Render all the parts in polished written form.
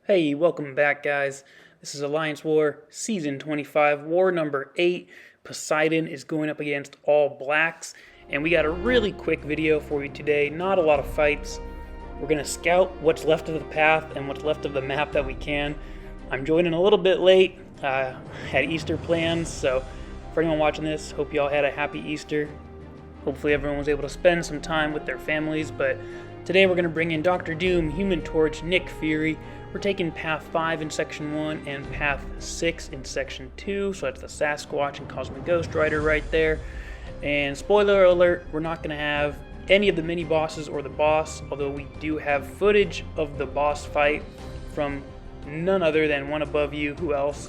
Hey, welcome back, guys. This is Alliance War, Season 25, War number 8. Poseidon is going up against all blacks, and we got a really quick video for you today. Not a lot of fights. We're going to scout what's left of the path and what's left of the map that we can. I'm joining a little bit late. Had Easter plans, so for anyone watching this, hope you all had a happy Easter. Hopefully everyone was able to spend some time with their families, but today we're going to bring in Dr. Doom, Human Torch, Nick Fury. We're taking Path 5 in Section 1 and Path 6 in Section 2, so that's the Sasquatch and Cosmic Ghost Rider right there. And spoiler alert, we're not going to have any of the mini-bosses or the boss, although we do have footage of the boss fight from none other than one above you. Who else?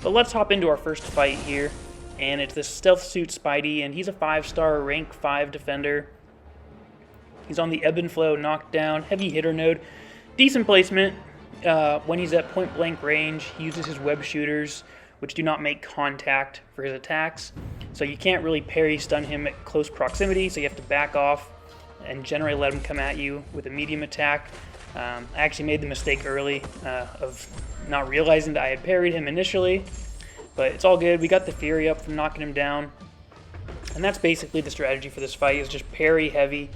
But let's hop into our first fight here, and it's this Stealth Suit Spidey, and he's a 5-star rank 5 defender. He's on the Ebb and Flow knockdown, heavy hitter node. Decent placement. When he's at point blank range, he uses his web shooters, which do not make contact for his attacks. So you can't really parry stun him at close proximity, so you have to back off and generally let him come at you with a medium attack. I actually made the mistake early of not realizing that I had parried him initially, but it's all good. We got the Fury up from knocking him down, and that's basically the strategy for this fight, is just parry heavy,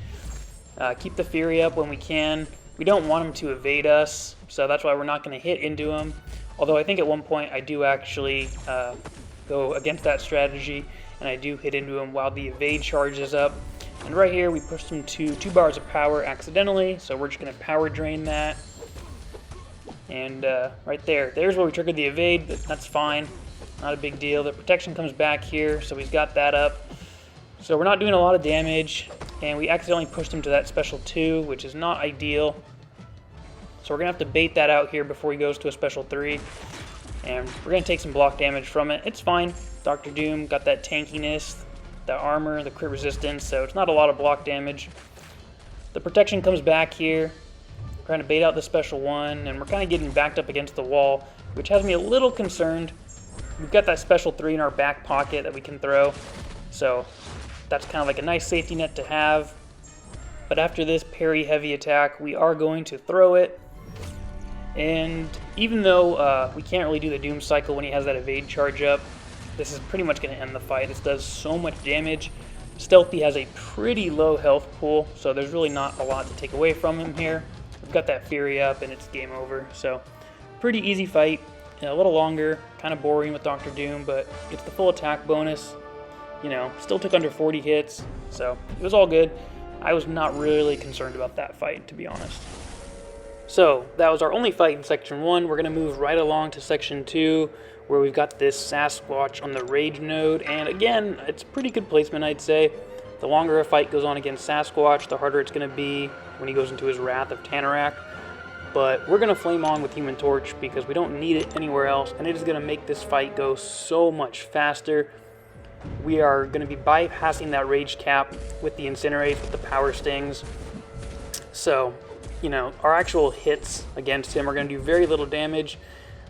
keep the Fury up when we can. We don't want him to evade us, so that's why we're not going to hit into him. Although I think at one point I do actually go against that strategy, and I do hit into him while the evade charges up. And right here we pushed him to 2 bars of power accidentally, so we're just going to power drain that. And right there's where we triggered the evade, but that's fine. Not a big deal. The protection comes back here, so he's got that up. So we're not doing a lot of damage, and we accidentally pushed him to that special 2, which is not ideal. So we're going to have to bait that out here before he goes to a special 3. And we're going to take some block damage from it. It's fine. Dr. Doom got that tankiness, the armor, the crit resistance, so it's not a lot of block damage. The protection comes back here. We're trying to bait out the special 1, and we're kind of getting backed up against the wall, which has me a little concerned. We've got that special 3 in our back pocket that we can throw, so that's kind of like a nice safety net to have. But after this parry heavy attack, we are going to throw it. And even though we can't really do the Doom cycle when he has that evade charge up, this is pretty much going to end the fight. This does so much damage. Stealthy has a pretty low health pool, so there's really not a lot to take away from him here. We've got that Fury up, and it's game over. So pretty easy fight. A little longer, kind of boring with Dr. Doom, but it's the full attack bonus. You know, still took under 40 hits, so it was all good. I was not really concerned about that fight, to be honest. So that was our only fight in Section 1. We're going to move right along to Section 2, where we've got this Sasquatch on the Rage node. And again, it's pretty good placement, I'd say. The longer a fight goes on against Sasquatch, the harder it's going to be when he goes into his Wrath of Tanarak. But we're going to flame on with Human Torch because we don't need it anywhere else, and it is going to make this fight go so much faster. We are going to be bypassing that rage cap with the Incinerates, with the power stings. So, you know, our actual hits against him are going to do very little damage,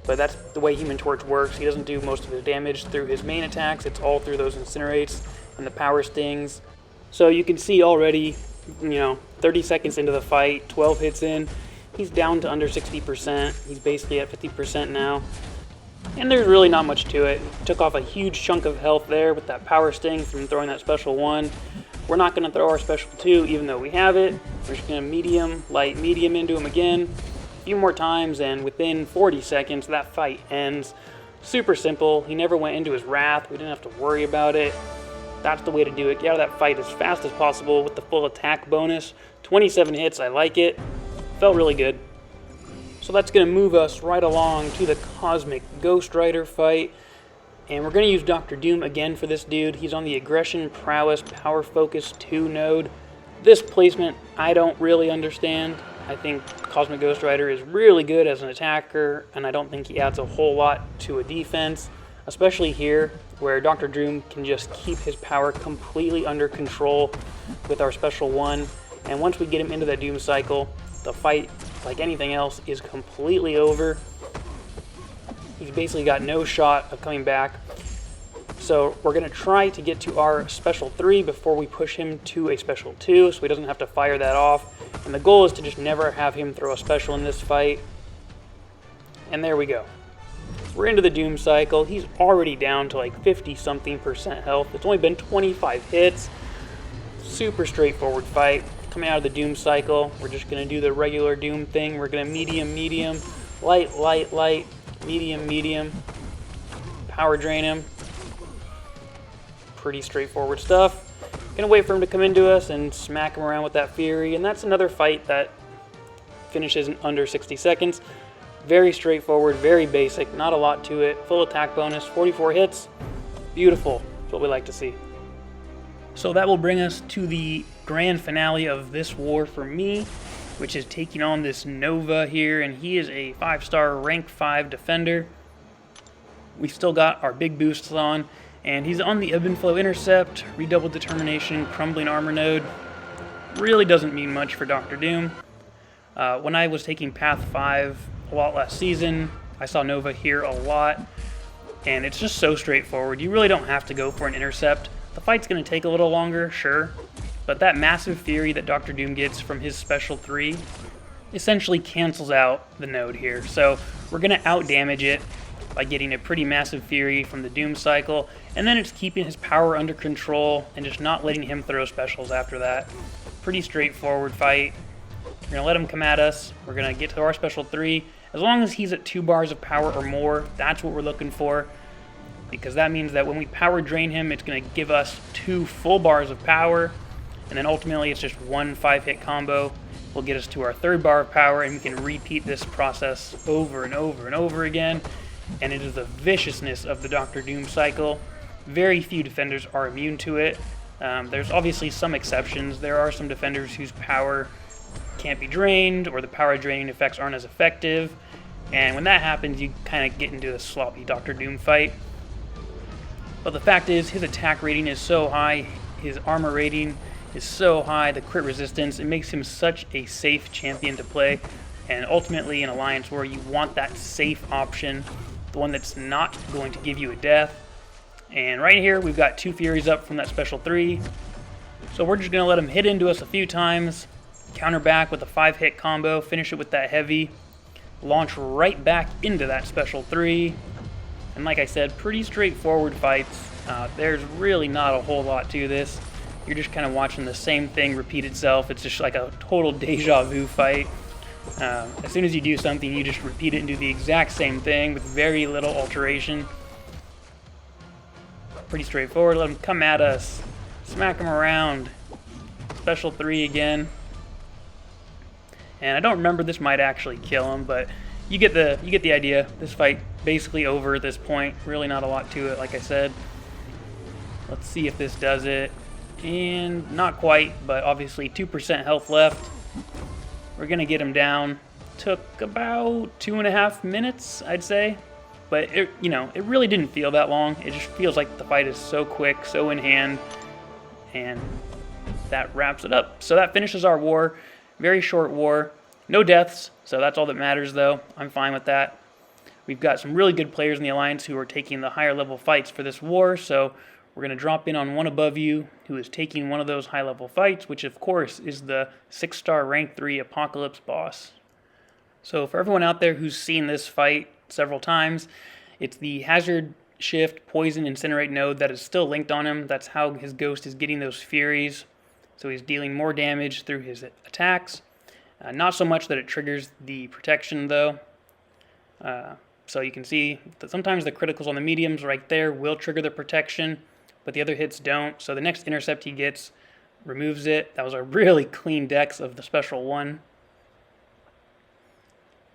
but that's the way Human Torch works. He doesn't do most of his damage through his main attacks. It's all through those Incinerates and the power stings. So you can see already, you know, 30 seconds into the fight, 12 hits in, he's down to under 60%. He's basically at 50% now. And there's really not much to it. Took off a huge chunk of health there with that power sting from throwing that special 1. We're not going to throw our special 2 even though we have it. We're just going to medium, light, medium into him again a few more times, and within 40 seconds that fight ends. Super simple. He never went into his Wrath. We didn't have to worry about it. That's the way to do it. Get out of that fight as fast as possible with the full attack bonus. 27 hits, I like it. Felt really good. So that's going to move us right along to the Cosmic Ghost Rider fight. And we're going to use Dr. Doom again for this dude. He's on the Aggression, Prowess, Power Focus 2 node. This placement, I don't really understand. I think Cosmic Ghost Rider is really good as an attacker, and I don't think he adds a whole lot to a defense, especially here, where Dr. Doom can just keep his power completely under control with our special 1. And once we get him into that Doom cycle, the fight, like anything else, is completely over. He's basically got no shot of coming back. So we're going to try to get to our special 3 before we push him to a special 2, so he doesn't have to fire that off. And the goal is to just never have him throw a special in this fight. And there we go. We're into the Doom cycle. He's already down to like 50-something% health. It's only been 25 hits. Super straightforward fight. Coming out of the Doom cycle, we're just going to do the regular Doom thing. We're going to medium, medium, light, light, light, medium, medium. Power drain him. Pretty straightforward stuff. Gonna wait for him to come into us and smack him around with that Fury, and that's another fight that finishes in under 60 seconds. Very straightforward, very basic, not a lot to it. Full attack bonus, 44 hits. Beautiful. That's what we like to see. So that will bring us to the grand finale of this war for me, which is taking on this Nova here, and he is a 5-star rank 5 defender. We've still got our big boosts on, and he's on the Ebb and Flow Intercept, Redoubled Determination, Crumbling Armor node. Really doesn't mean much for Dr. Doom. When I was taking Path 5 a lot last season, I saw Nova here a lot, and it's just so straightforward. You really don't have to go for an intercept. The fight's going to take a little longer, sure, but that massive Fury that Dr. Doom gets from his Special 3 essentially cancels out the node here. So we're going to outdamage it by getting a pretty massive Fury from the Doom cycle, and then it's keeping his power under control and just not letting him throw specials after that. Pretty straightforward fight. We're going to let him come at us. We're going to get to our Special 3. As long as he's at 2 bars of power or more, that's what we're looking for, because that means that when we power drain him, it's going to give us 2 full bars of power, and then ultimately it's just 1 5-hit combo will get us to our 3rd bar of power, and we can repeat this process over and over and over again. And it is the viciousness of the Dr. Doom cycle. Very few defenders are immune to it. There's obviously some exceptions. There are some defenders whose power can't be drained, or the power draining effects aren't as effective. And when that happens, you kind of get into a sloppy Dr. Doom fight. But the fact is, his attack rating is so high, his armor rating is so high, the crit resistance, it makes him such a safe champion to play. And ultimately in Alliance War, you want that safe option, the one that's not going to give you a death. And right here, we've got 2 Furies up from that Special 3. So we're just going to let him hit into us a few times, counter back with a 5-hit combo, finish it with that heavy, launch right back into that Special 3. And like I said, pretty straightforward fights. There's really not a whole lot to this. You're just kind of watching the same thing repeat itself. It's just like a total deja vu fight. As soon as you do something, you just repeat it and do the exact same thing with very little alteration. Pretty straightforward. Let him come at us. Smack him around. Special 3 again. And I don't remember, this might actually kill him, but you get the idea. This fight basically over at this point. Really not a lot to it, like I said. Let's see if this does it. And not quite, but obviously 2% health left. We're gonna get him down. Took about 2.5 minutes, I'd say. But it really didn't feel that long. It just feels like the fight is so quick, so in hand. And that wraps it up. So that finishes our war. Very short war. No deaths, so that's all that matters though. I'm fine with that. We've got some really good players in the Alliance who are taking the higher level fights for this war, so we're going to drop in on one above you who is taking one of those high level fights, which of course is the 6-star rank 3 Apocalypse boss. So for everyone out there who's seen this fight several times, it's the Hazard, Shift, Poison, Incinerate node that is still linked on him. That's how his Ghost is getting those Furies. So he's dealing more damage through his attacks. Not so much that it triggers the protection though. So you can see that sometimes the criticals on the mediums right there will trigger the protection, but the other hits don't. So the next intercept he gets removes it. That was a really clean dex of the Special 1.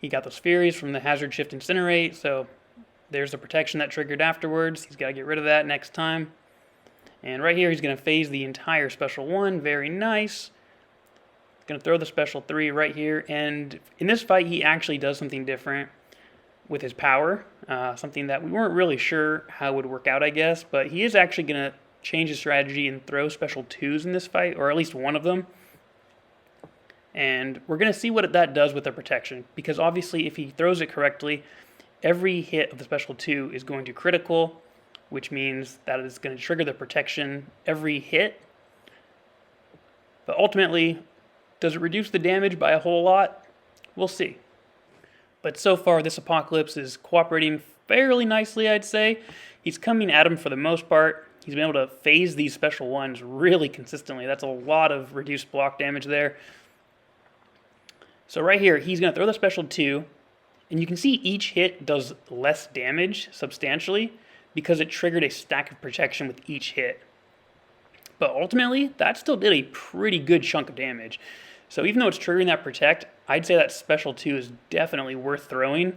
He got those Furies from the Hazard, Shift, Incinerate, so there's the protection that triggered afterwards. He's got to get rid of that next time. And right here, he's going to phase the entire Special 1. Very nice. Going to throw the Special 3 right here. And in this fight, he actually does something different with his power. Something that we weren't really sure how it would work out, I guess. But he is actually going to change his strategy and throw Special 2s in this fight, or at least one of them. And we're going to see what that does with the protection. Because obviously, if he throws it correctly, every hit of the Special 2 is going to critical, which means that it's going to trigger the protection every hit. But ultimately, does it reduce the damage by a whole lot? We'll see. But so far, this Apocalypse is cooperating fairly nicely, I'd say. He's coming at him for the most part. He's been able to phase these special ones really consistently. That's a lot of reduced block damage there. So right here, he's going to throw the special 2, and you can see each hit does less damage substantially because it triggered a stack of protection with each hit. But ultimately, that still did a pretty good chunk of damage. So even though it's triggering that protect, I'd say that special 2 is definitely worth throwing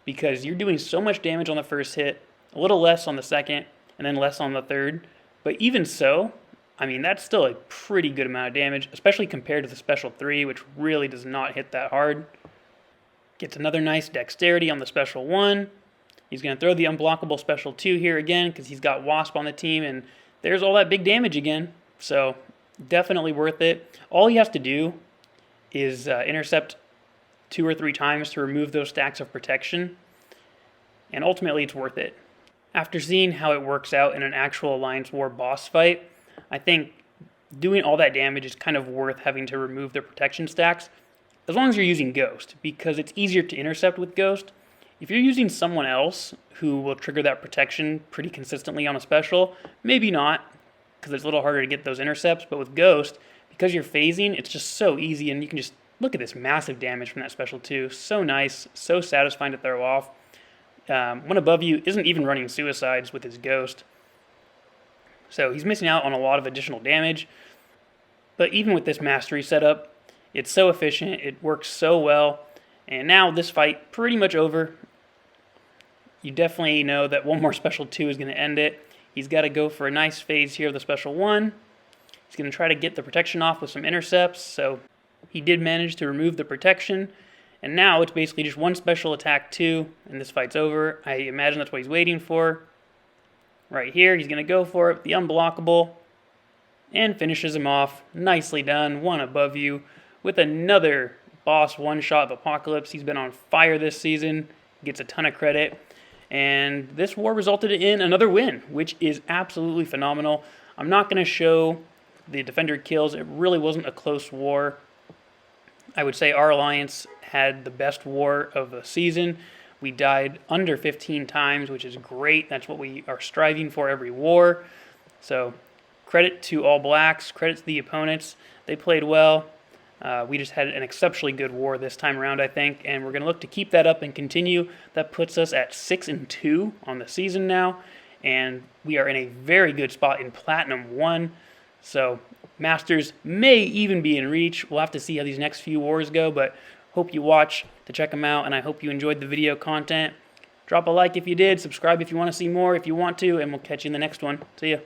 because you're doing so much damage on the first hit, a little less on the second, and then less on the third. But even so, I mean, that's still a pretty good amount of damage, especially compared to the special 3, which really does not hit that hard. Gets another nice dexterity on the special 1. He's going to throw the unblockable special 2 here again because he's got Wasp on the team, and there's all that big damage again. So definitely worth it. All he has to do is intercept 2 or 3 times to remove those stacks of protection, and ultimately it's worth it. After seeing how it works out in an actual Alliance War boss fight, I think doing all that damage is kind of worth having to remove the protection stacks, as long as you're using Ghost, because it's easier to intercept with Ghost. If you're using someone else who will trigger that protection pretty consistently on a special, maybe not, because it's a little harder to get those intercepts, but with Ghost, because you're phasing, it's just so easy, and you can just look at this massive damage from that special 2. So nice, so satisfying to throw off. One above you isn't even running suicides with his Ghost, so he's missing out on a lot of additional damage. But even with this mastery setup, it's so efficient, it works so well, and now this fight pretty much over. You definitely know that one more special 2 is going to end it. He's got to go for a nice phase here of the special 1. He's going to try to get the protection off with some intercepts, so he did manage to remove the protection. And now it's basically just one special attack 2, and this fight's over. I imagine that's what he's waiting for. Right here, he's going to go for it, the unblockable, and finishes him off. Nicely done, one above you, with another boss one-shot of Apocalypse. He's been on fire this season, gets a ton of credit, and this war resulted in another win, which is absolutely phenomenal. I'm not going to show the Defender kills. It really wasn't a close war. I would say our Alliance had the best war of the season. We died under 15 times, which is great. That's what we are striving for every war. So credit to all Blacks, credit to the opponents. They played well. We just had an exceptionally good war this time around, I think, and we're going to look to keep that up and continue. That puts us at 6-2 on the season now, and we are in a very good spot in Platinum 1. So Masters may even be in reach. We'll have to see how these next few wars go, but hope you watch to check them out, and I hope you enjoyed the video content. Drop a like if you did, subscribe if you want to see more if you want to, and we'll catch you in the next one. See ya.